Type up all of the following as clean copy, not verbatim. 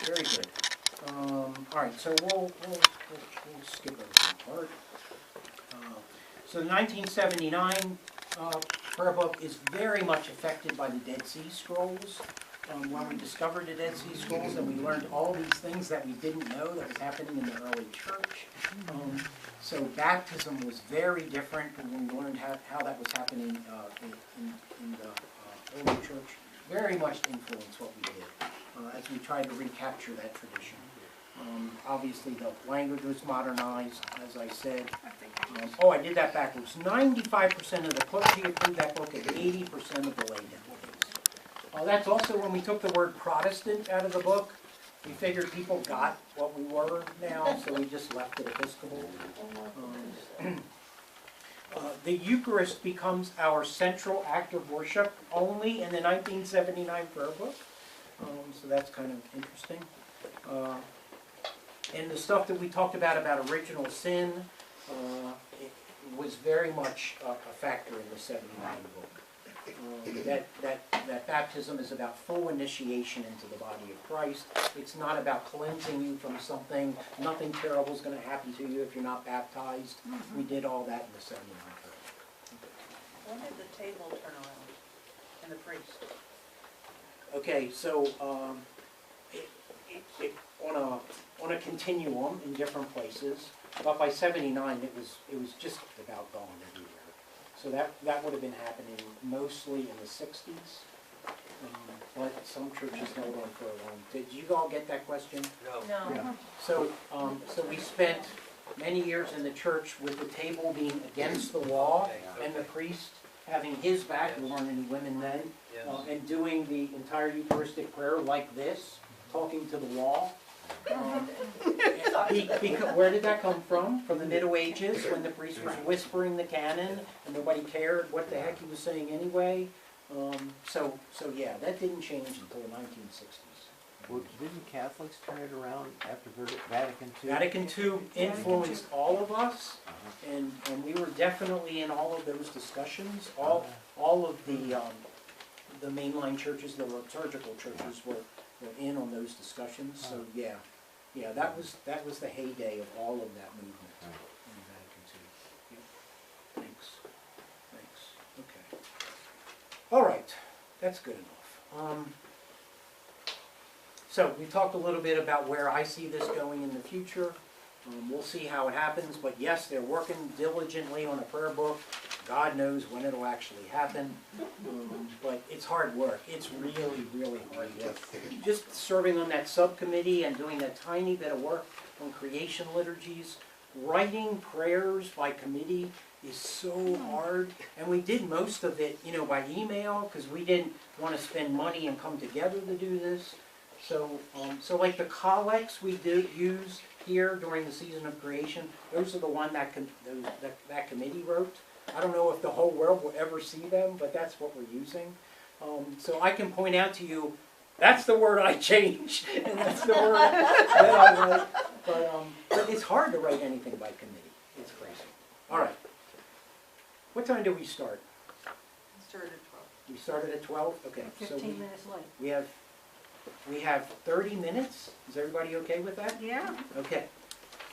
very good. All right, so we'll skip over that part. So the 1979 prayer book is very much affected by the Dead Sea Scrolls. When we discovered the Dead Sea Scrolls, and we learned all these things that we didn't know that was happening in the early church. So baptism was very different when we learned how that was happening in the early church. Very much influenced what we did as we tried to recapture that tradition. Obviously, the language was modernized, as I said. I did that backwards. 95% of the clergy approved that book, and 80% of the lay delegates. That's also when we took the word Protestant out of the book. We figured people got what we were now, so we just left it Episcopal. The Eucharist becomes our central act of worship only in the 1979 prayer book. So that's kind of interesting. And the stuff that we talked about original sin, it was very much a factor in the 79 book. That baptism is about full initiation into the body of Christ. It's not about cleansing you from something. Nothing terrible is going to happen to you if you're not baptized. We did all that in the 79 book. When did the table turn around and the priest? Okay, so on a continuum in different places, but by 79 it was just about gone everywhere. So that would have been happening mostly in the 60s, but some churches held on for a long time. Did you all get that question? No. Yeah. So we spent many years in the church with the table being against the wall and the priest having his back, there weren't any women then, and doing the entire Eucharistic prayer like this, talking to the wall. Where did that come from? From the Middle Ages, when the priest was whispering the canon and nobody cared what the heck he was saying anyway. So yeah, that didn't change until the 1960s. Well, didn't Catholics turn it around after Vatican II? Vatican II influenced all of us, and we were definitely in all of those discussions. All of the mainline churches, the liturgical churches, were in on those discussions. So yeah, that was the heyday of all of that movement in Vatican II. Yep. Thanks. Okay. All right, that's good enough. So we talked a little bit about where I see this going in the future. We'll see how it happens, but yes, they're working diligently on a prayer book. God knows when it'll actually happen, but it's hard work. It's really, really hard work. Just serving on that subcommittee and doing that tiny bit of work on creation liturgies, writing prayers by committee is so hard. And we did most of it, by email, because we didn't want to spend money and come together to do this. So like the collects we use here during the season of creation, those are the one that committee wrote. I don't know if the whole world will ever see them, but that's what we're using. So I can point out to you, that's the word I changed, and that's the word that I write. But it's hard to write anything by committee. It's crazy. All right. What time do we start? Started at 12. We started at 12? Okay. 15 minutes late. We have 30 minutes. Is everybody okay with that? Yeah. Okay.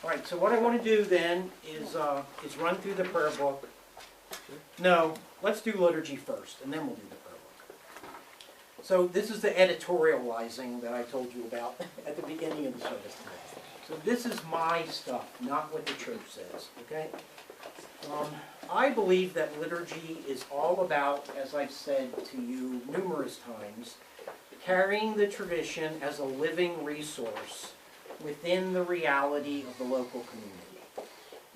All right, so what I want to do then is run through the prayer book. No, let's do liturgy first, and then we'll do the prayer book. So this is the editorializing that I told you about at the beginning of the service today. So this is my stuff, not what the church says, okay? I believe that liturgy is all about, as I've said to you numerous times, carrying the tradition as a living resource within the reality of the local community.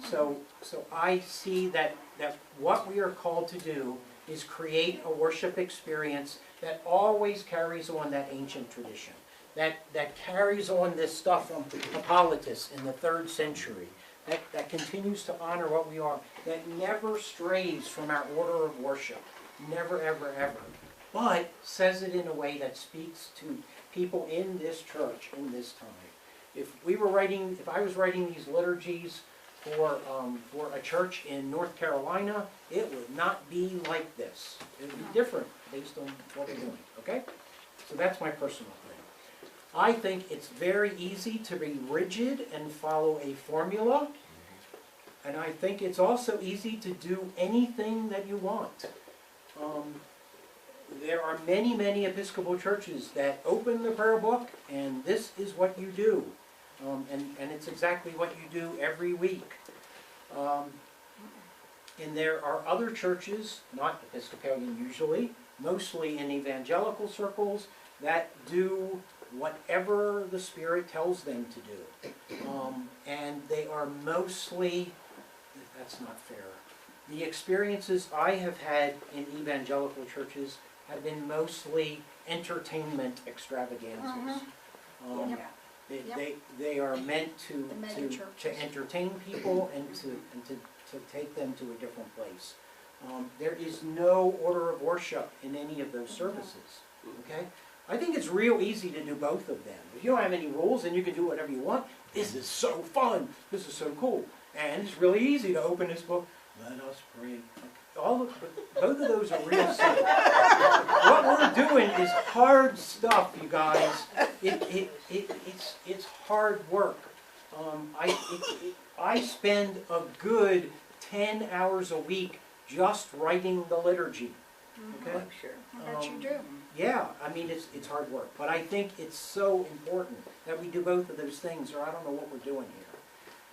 So I see that what we are called to do is create a worship experience that always carries on that ancient tradition, that carries on this stuff from Hippolytus in the 3rd century, that continues to honor what we are, that never strays from our order of worship, never, ever, ever, but says it in a way that speaks to people in this church in this time. If I was writing these liturgies for a church in North Carolina, it would not be like this. It would be different based on what we're doing, okay? So that's my personal thing. I think it's very easy to be rigid and follow a formula. And I think it's also easy to do anything that you want. There are many, many Episcopal churches that open the prayer book, and this is what you do. And it's exactly what you do every week. And there are other churches, not Episcopalian usually, mostly in evangelical circles, that do whatever the Spirit tells them to do. And they are mostly, that's not fair. The experiences I have had in evangelical churches have been mostly entertainment extravaganzas. They are meant to entertain people and to take them to a different place. There is no order of worship in any of those services. Okay? I think it's real easy to do both of them. If you don't have any rules and you can do whatever you want, this is so fun. This is so cool. And it's really easy to open this book. Let us pray. Both of those are real simple. What we're doing is hard stuff, you guys. It's hard work. I spend a good 10 hours a week just writing the liturgy. Okay? Sure. I bet you do. Yeah, I mean, it's hard work. But I think it's so important that we do both of those things, or I don't know what we're doing here.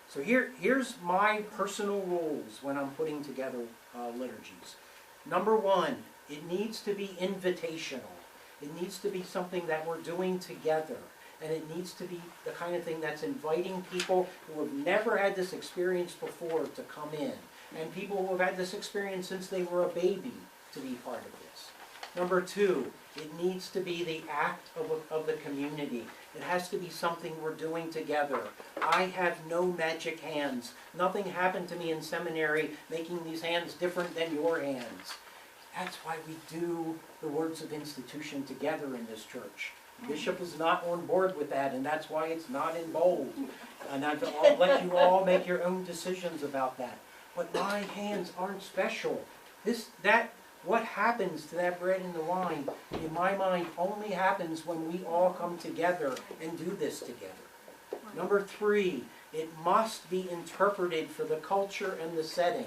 So here's my personal rules when I'm putting together liturgies. Number one, it needs to be invitational. It needs to be something that we're doing together. And it needs to be the kind of thing that's inviting people who have never had this experience before to come in. And people who have had this experience since they were a baby to be part of this. Number two, it needs to be the act of the community. It has to be something we're doing together. I have no magic hands. Nothing happened to me in seminary making these hands different than your hands. That's why we do the words of institution together in this church. Bishop is not on board with that, and that's why it's not in bold. And I'll let you all make your own decisions about that. But my hands aren't special. What happens to that bread and the wine, in my mind, only happens when we all come together and do this together. Number three, it must be interpreted for the culture and the setting.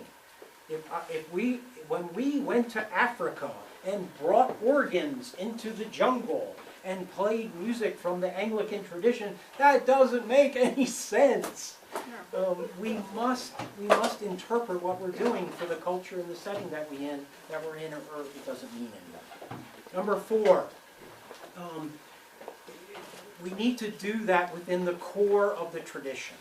When we went to Africa and brought organs into the jungle and played music from the Anglican tradition, that doesn't make any sense. We must interpret what we're doing for the culture and the setting that we're in, or it doesn't mean anything. Number four, we need to do that within the core of the tradition.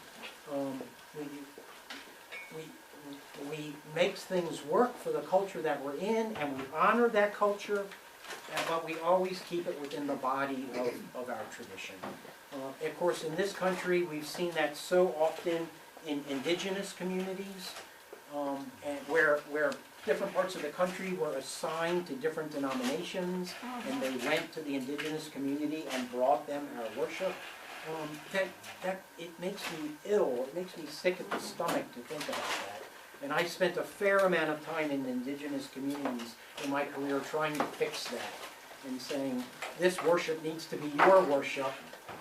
We make things work for the culture that we're in, and we honor that culture, but we always keep it within the body of our tradition. Of course, in this country, we've seen that so often in indigenous communities, and where different parts of the country were assigned to different denominations, and they went to the indigenous community and brought them our worship. That it makes me ill. It makes me sick at the stomach to think about that. And I spent a fair amount of time in indigenous communities in my career trying to fix that and saying, this worship needs to be your worship.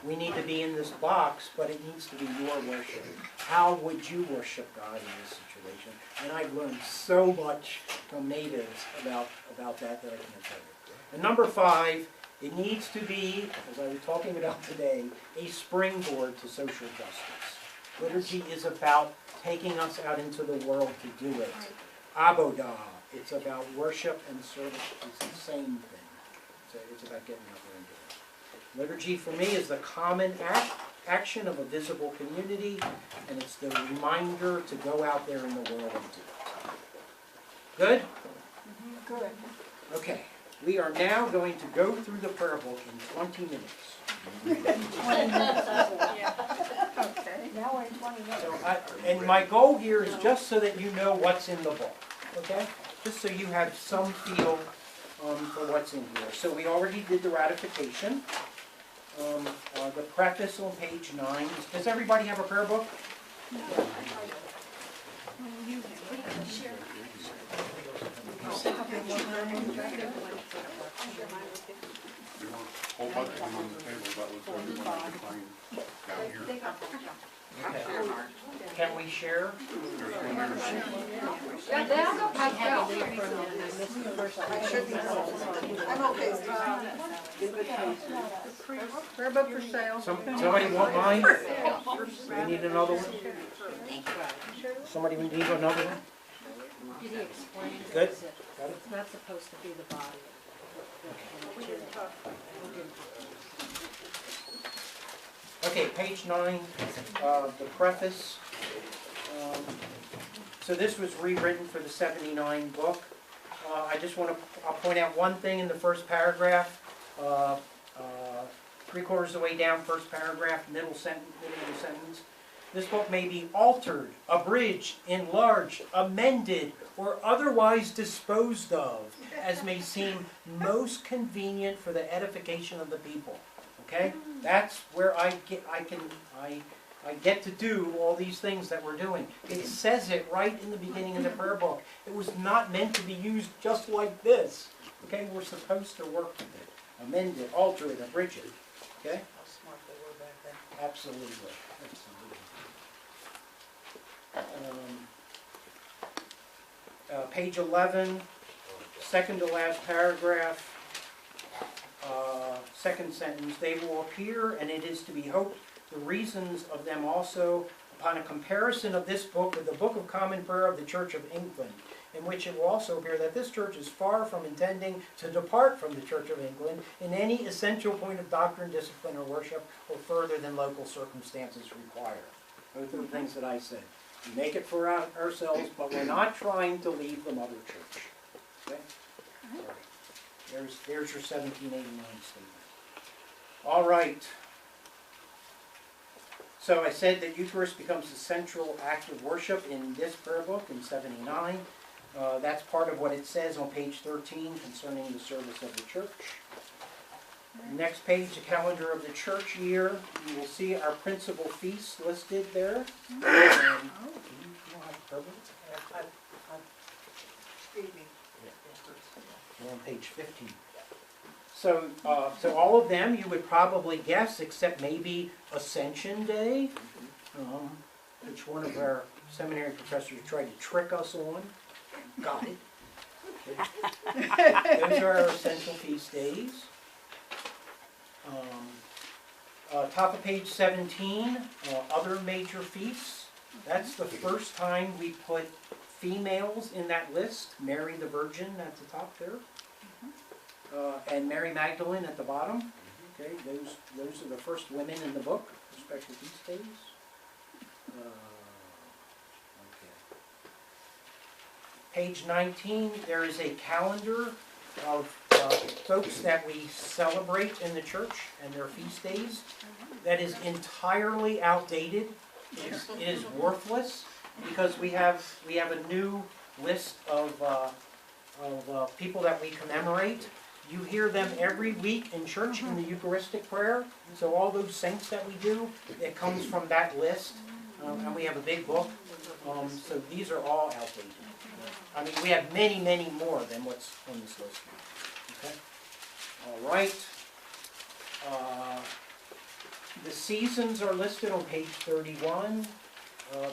We need to be in this box, but it needs to be your worship. How would you worship God in this situation? And I've learned so much from natives about that I can't tell you. And number five, it needs to be, as I was talking about today, a springboard to social justice. Liturgy is about taking us out into the world to do it. Abodah, it's about worship and service. It's the same thing. It's about getting out there and doing it. Liturgy for me is the common action of a visible community, and it's the reminder to go out there in the world and do it. Good? Good. Okay. We are now going to go through the prayer book in 20 minutes. 20 minutes. Okay. Now we're in 20 minutes. So and my goal here is just so that you know what's in the book, okay? Just so you have some feel for what's in here. So we already did the ratification. The preface on page 9. Does everybody have a prayer book? Whole bunch of them on the table, that was the only one I could find down here. Okay. Can we share? There's one there. I'm okay. Prayer book for sale. Somebody want mine? We need another one? Somebody need another one? Did he explain? Good. It's not supposed to be the body. Okay, page 9, the preface. So this was rewritten for the 79 book. I just want to, I'll point out one thing in the first paragraph. 3/4 of the way down, first paragraph, middle sentence. This book may be altered, abridged, enlarged, amended, or otherwise disposed of, as may seem most convenient for the edification of the people. Okay? That's where I get to do all these things that we're doing. It says it right in the beginning of the prayer book. It was not meant to be used just like this. Okay? We're supposed to work with it. Amend it, alter it, abridge it. Okay? How smart they were back then. Absolutely. Page 11, second to last paragraph, second sentence, they will appear, and it is to be hoped, the reasons of them also, upon a comparison of this book with the Book of Common Prayer of the Church of England, in which it will also appear that this church is far from intending to depart from the Church of England in any essential point of doctrine, discipline, or worship, or further than local circumstances require. Both are the things that I said. We make it for ourselves, but we're not trying to leave the mother church. Okay? All right. There's your 1789 statement. All right. So I said that Eucharist becomes the central act of worship in this prayer book in 79. That's part of what it says on page 13 concerning the service of the church. Next page, the calendar of the church year. You will see our principal feasts listed there. You don't have a prayer book? We're on page 15. So all of them you would probably guess, except maybe Ascension Day, which one of our seminary professors tried to trick us on. Got it. Those are our essential feast days. Top of page 17, other major feasts. That's the first time we put females in that list. Mary the Virgin at the top there. And Mary Magdalene at the bottom. Okay, those are the first women in the book, respective feast days. Page 19, there is a calendar of folks that we celebrate in the church and their feast days. That is entirely outdated. It is worthless because we have a new list of people that we commemorate. You hear them every week in church in the Eucharistic prayer. So all those saints that we do, it comes from that list. And we have a big book. So these are all outdated. I mean, we have many, many more than what's on this list. Okay? All right. The seasons are listed on page 31.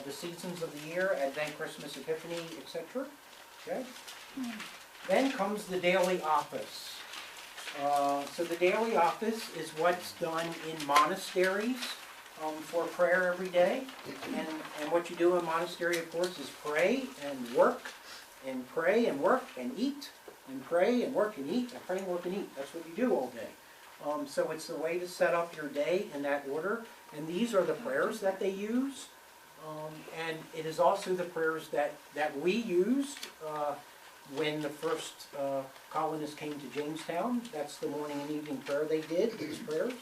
The seasons of the year, Advent, Christmas, Epiphany, etc. Okay? Then comes the daily office. So the daily office is what's done in monasteries for prayer every day. And what you do in a monastery, of course, is pray and work, and pray and work and eat, and pray and work and eat, and pray and work and eat. That's what you do all day. So it's the way to set up your day in that order. And these are the prayers that they use. And it is also the prayers that we used when the first colonists came to Jamestown. That's the morning and evening prayer they did, these prayers.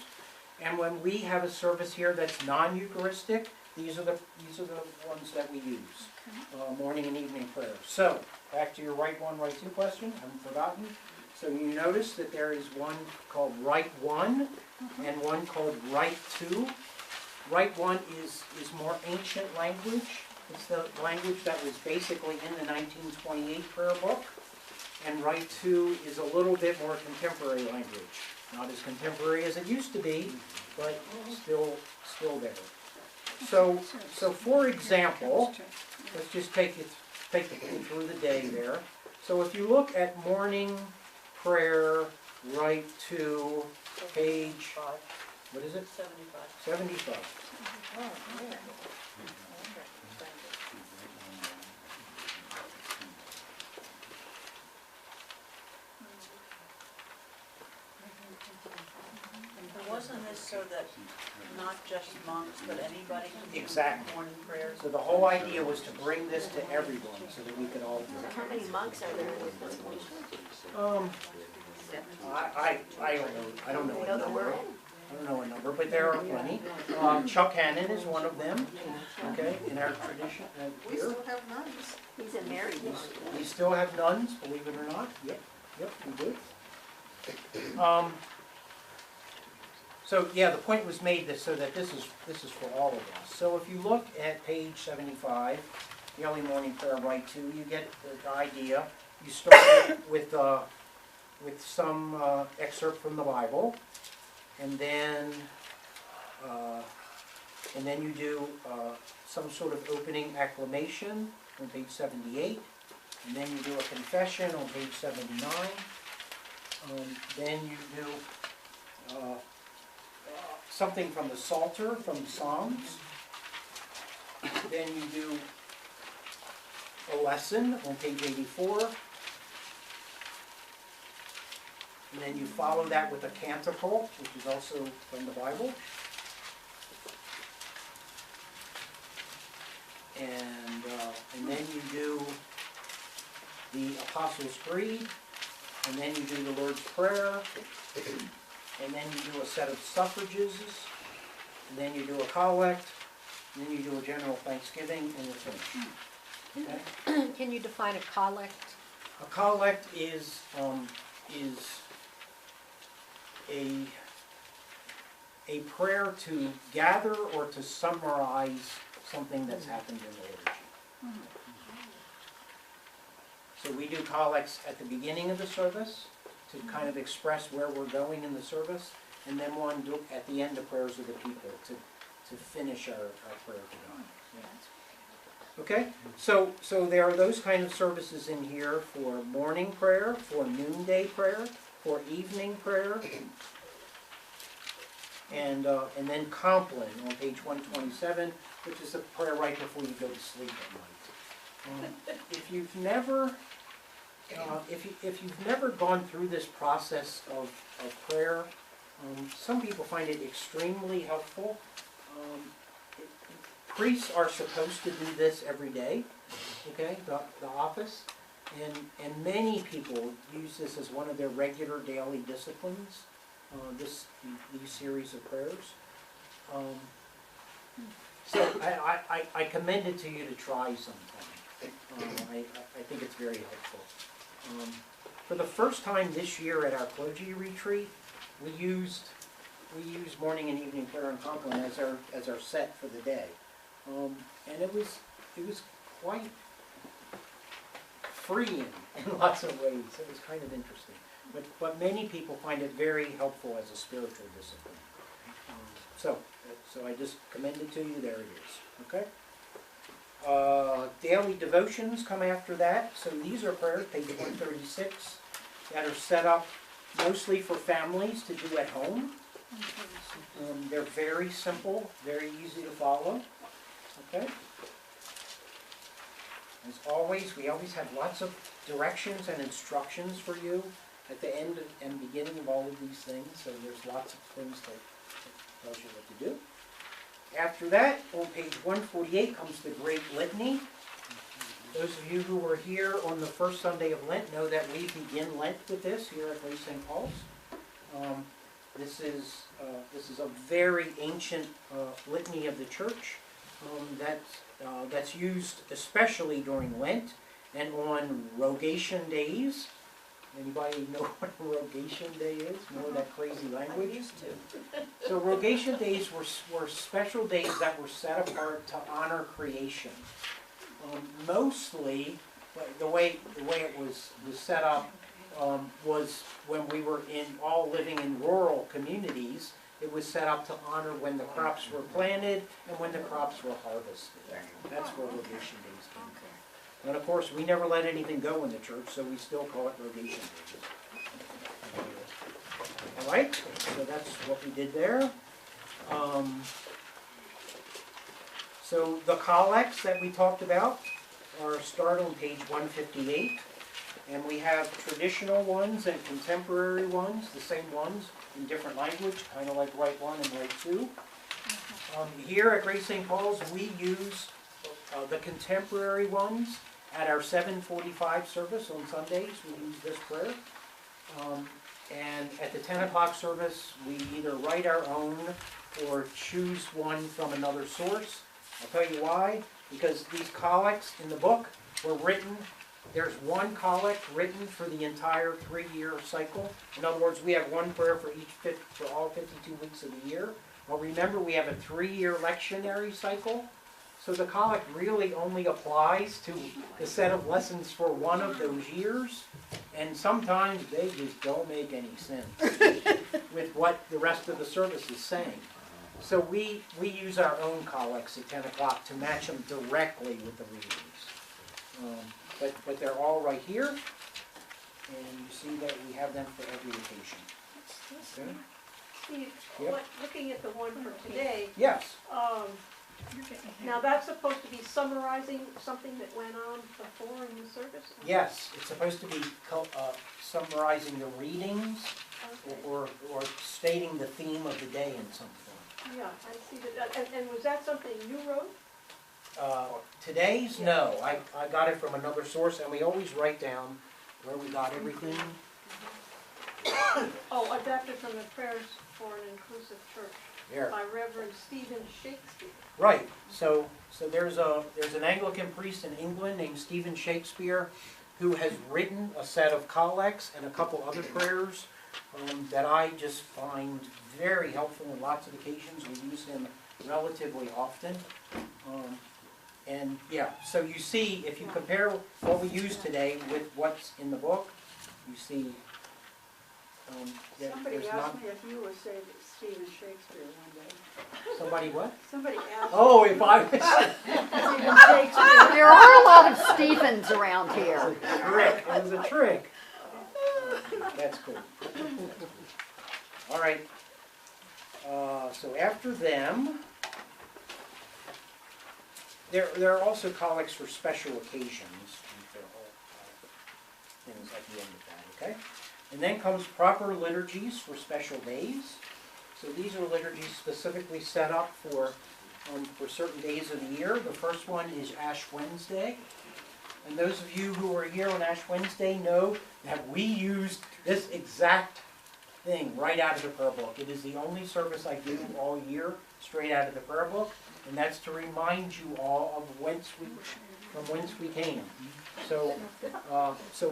And when we have a service here that's non-Eucharistic, these are the ones that we use. Morning and evening prayers. So, back to your right one, right two question. I haven't forgotten. So you notice that there is one called Rite 1 and one called Rite 2. Rite 1 is more ancient language. It's the language that was basically in the 1928 prayer book. and Rite 2 is a little bit more contemporary language. Not as contemporary as it used to be, but still there. So for example, let's just take the through the day there. So if you look at morning prayer, Rite 2, page, what is it? 75. Wasn't this so that not just monks, but anybody can do Exactly. morning prayers? So the whole idea was to bring this to everyone so that we could all do it. How many monks are there in the Episcopal Church? I don't know a Know the number. word? I don't know a number, but there are plenty. Chuck Hannon is one of them, okay, in our tradition here. He's a married one. We still have nuns, believe it or not. Yep, we do. So yeah, the point was made that so that this is for all of us. So if you look at page 75, the early morning prayer Rite 2, you get the idea. You start with some excerpt from the Bible, and then you do some sort of opening acclamation on page 78, and then you do a confession on page 79. Then you do something from the Psalter, from the Psalms. Then you do a lesson on page 84. And then you follow that with a canticle, which is also from the Bible. And then you do the Apostles' Creed, and then you do the Lord's Prayer, and then you do a set of suffrages, and then you do a collect, and then you do a general thanksgiving, and you're finished. Okay? Can you define a collect? A collect is a prayer to gather or to summarize something that's happened in the liturgy. So we do collects at the beginning of the service to kind of express where we're going in the service, and then one do at the end of prayers of the people to finish our prayer to God. Yeah. Okay, so there are those kind of services in here for morning prayer, for noonday prayer, for evening prayer, and then Compline on page 127, which is a prayer right before you go to sleep at night. If you've never gone through this process of prayer, some people find it extremely helpful. Priests are supposed to do this every day, okay, the office, and many people use this as one of their regular daily disciplines, these series of prayers. So I commend it to you to try sometime. I think it's very helpful. For the first time this year at our clergy retreat, we used morning and evening prayer and compline as our set for the day, and it was quite freeing in lots of ways. It was kind of interesting, but many people find it very helpful as a spiritual discipline. So I just commend it to you. There it is. Okay. Daily devotions come after that. So these are prayers, page 136, that are set up mostly for families to do at home. They're very simple, very easy to follow. Okay. As always, we always have lots of directions and instructions for you at the end and beginning of all of these things. So there's lots of things that tells you what to do. After that, on page 148 comes the Great Litany. Those of you who were here on the first Sunday of Lent know that we begin Lent with this here at Grace St. Paul's. This is a very ancient litany of the Church that's used especially during Lent and on Rogation days. Anybody know what Rogation Day is? Know that crazy language? I used to. So Rogation days were special days that were set apart to honor creation. Mostly But the way it was set up was when we were all living in rural communities, it was set up to honor when the crops were planted and when the crops were harvested. That's where Rogation Days came from. And of course, we never let anything go in the church, so we still call it Rogation Days. All right, so that's what we did there. So the collects that we talked about are start on page 158. And we have traditional ones and contemporary ones, the same ones in different language, kind of like Rite 1 and Rite 2. Here at Grace St. Paul's, we use the contemporary ones at our 7:45 service on Sundays. We use this prayer. And at the 10 o'clock service, we either write our own or choose one from another source. I'll tell you why. Because these collects in the book were written. There's one collect written for the entire 3-year cycle. In other words, we have one prayer for all 52 weeks of the year. Well, remember, we have a 3-year lectionary cycle. So the collect really only applies to the set of lessons for one of those years. And sometimes they just don't make any sense with what the rest of the service is saying. So we use our own collects at 10 o'clock to match them directly with the readings. But they're all right here, and you see that we have them for every occasion. Okay? Steve, Yep. looking at the one for today, Yes. now that's supposed to be summarizing something that went on before in the service? Yes, it's supposed to be summarizing the readings Okay. or stating the theme of the day in some form. Yeah, I see that. And was that something you wrote? Today's, no. I got it from another source, and we always write down where we got everything. Oh, adapted from the Prayers for an Inclusive Church There. by Reverend Stephen Shakespeare. Right. So there's an Anglican priest in England named Stephen Shakespeare who has written a set of collects and a couple other prayers that I just find very helpful on lots of occasions. We use him relatively often. And yeah, so you see, if you compare what we use today with what's in the book, you see that Somebody there's asked not... me if you were saying Stephen Shakespeare one day. Somebody what? Somebody asked Oh, if I... Stephen Shakespeare. There are a lot of Stephens around here. Trick. It was a trick. That's cool. All right. So after them, there are also collects for special occasions. They're all things at the end of that. Okay. And then comes proper liturgies for special days. So these are liturgies specifically set up for certain days of the year. The first one is Ash Wednesday. And those of you who were here on Ash Wednesday know that we used this exact thing right out of the prayer book. It is the only service I do all year straight out of the prayer book, and that's to remind you all of from whence we came. So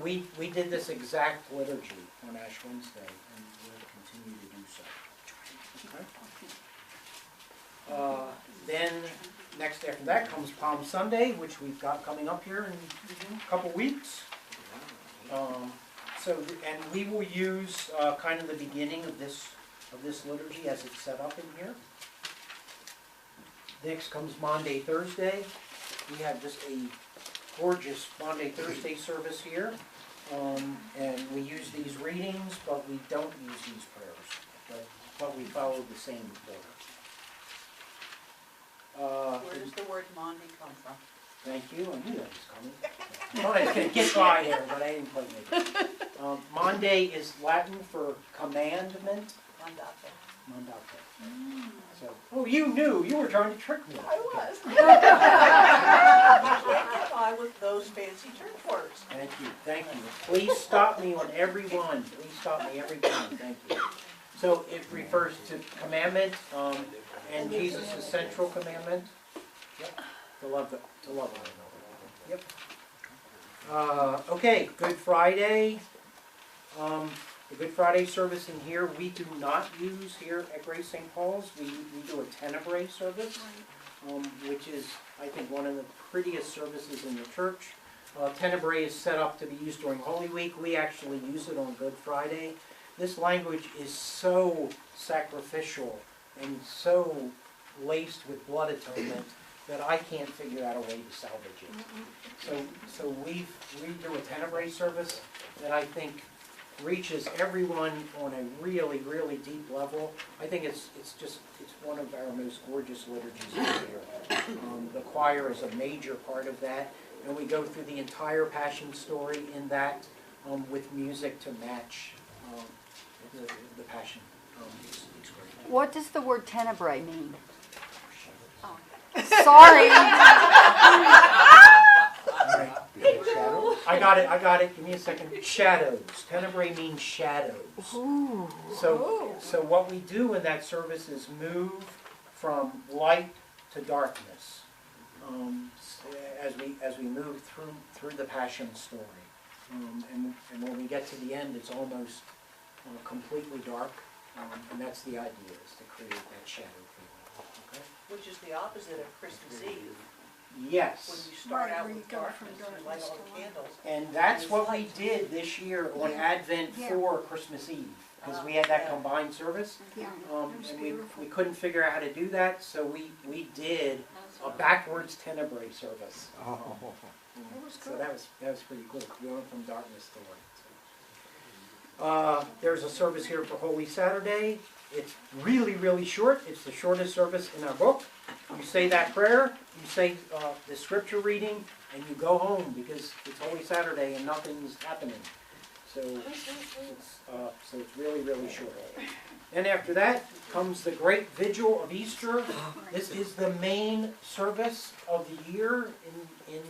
we did this exact liturgy on Ash Wednesday, and we'll continue to do so. Okay? Then next after that comes Palm Sunday, which we've got coming up here in a couple weeks. And we will use kind of the beginning of this liturgy as it's set up in here. Next comes Maundy Thursday. We have just a gorgeous Maundy Thursday service here, and we use these readings, but we don't use these prayers, but we follow the same order. Where does the word Monday come from? Thank you, I knew that was coming. I thought I was going to get by there, but I didn't quite make it. Monday is Latin for commandment. Mandate. Mandate. So, oh, you knew. You were trying to trick me. I was. Get by with those fancy church words. Thank you, thank you. Please stop me on every one. Please stop me every time. Thank you. So it refers to commandment and Jesus' central commandment. Yep. To love one another. Yep. Okay, Good Friday. The Good Friday service in here we do not use here at Grace St. Paul's. We do a Tenebrae service, which is, I think, one of the prettiest services in the church. Tenebrae is set up to be used during Holy Week. We actually use it on Good Friday. This language is so sacrificial and so laced with blood atonement that I can't figure out a way to salvage it. So we do a Tenebrae service that I think reaches everyone on a really, really deep level. I think it's one of our most gorgeous liturgies of the year. The choir is a major part of that, and we go through the entire Passion story in that with music to match the Passion. It's great. What does the word tenebrae mean? Sorry. I got it. Give me a second. Shadows. Tenebrae means shadows. Ooh. So what we do in that service is move from light to darkness as we move through the Passion story. And when we get to the end, it's almost completely dark. And that's the idea, is to create that shadow feeling. Okay? Which is the opposite of Christmas Eve. When Yes. you start Right, out where you with go darkness, from you light darkness all to the light. candles. And that's what we did this year on Yeah. Advent Yeah. for Christmas Eve, because we had that Yeah. combined service. Yeah, it was And beautiful. we couldn't figure out how to do that, so we did a backwards Tenebrae service. Oh. It was So good. that was pretty cool, going from darkness to light. There's a service here for Holy Saturday. It's really, really short. It's the shortest service in our book. You say that prayer, you say the scripture reading, and you go home because it's Holy Saturday and nothing's happening. So it's really, really short. And after that comes the great vigil of Easter. This is the main service of the year in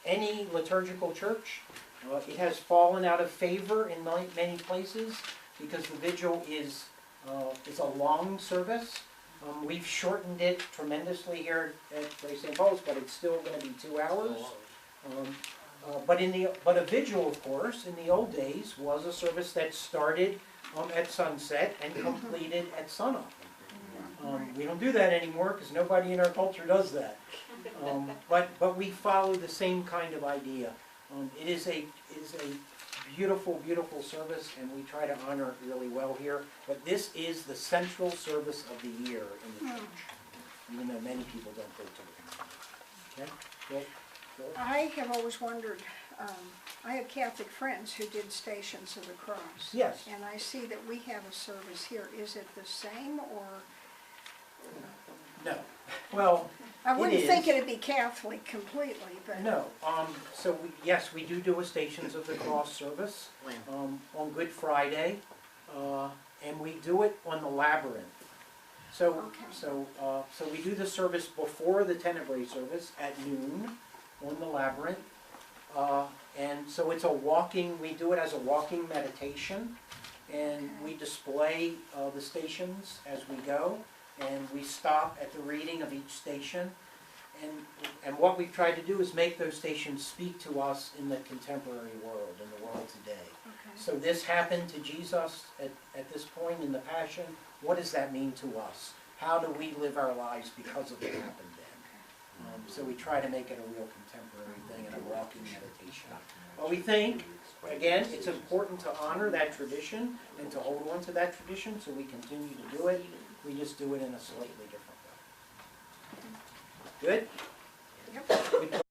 any liturgical church. It has fallen out of favor in many places because the vigil is a long service. We've shortened it tremendously here at Grace St. Paul's, but it's still going to be 2 hours. But a vigil, of course, in the old days was a service that started at sunset and completed at sunup. We don't do that anymore because nobody in our culture does that. But we follow the same kind of idea. It is a beautiful, beautiful service, and we try to honor it really well here. But this is the central service of the year in the church, even though many people don't go to it. Okay? Bill? I have always wondered, I have Catholic friends who did Stations of the Cross. Yes. And I see that we have a service here. Is it the same, or? No. Well, I it wouldn't is. think it'd be Catholic completely, but. No. So yes, we do a Stations of the Cross service on Good Friday, and we do it on the Labyrinth. So we do the service before the Tenebrae service at noon on the Labyrinth, and so it's we do it as a walking meditation, and we display the stations as we go, and we stop at the reading of each station. And what we've tried to do is make those stations speak to us in the contemporary world, in the world today. Okay. So this happened to Jesus at this point in the Passion. What does that mean to us? How do we live our lives because of what happened then? So we try to make it a real contemporary thing and a walking meditation. But we think, again, it's important to honor that tradition and to hold on to that tradition, so we continue to do it. We just do it in a slightly different way. Good? Yep. Good.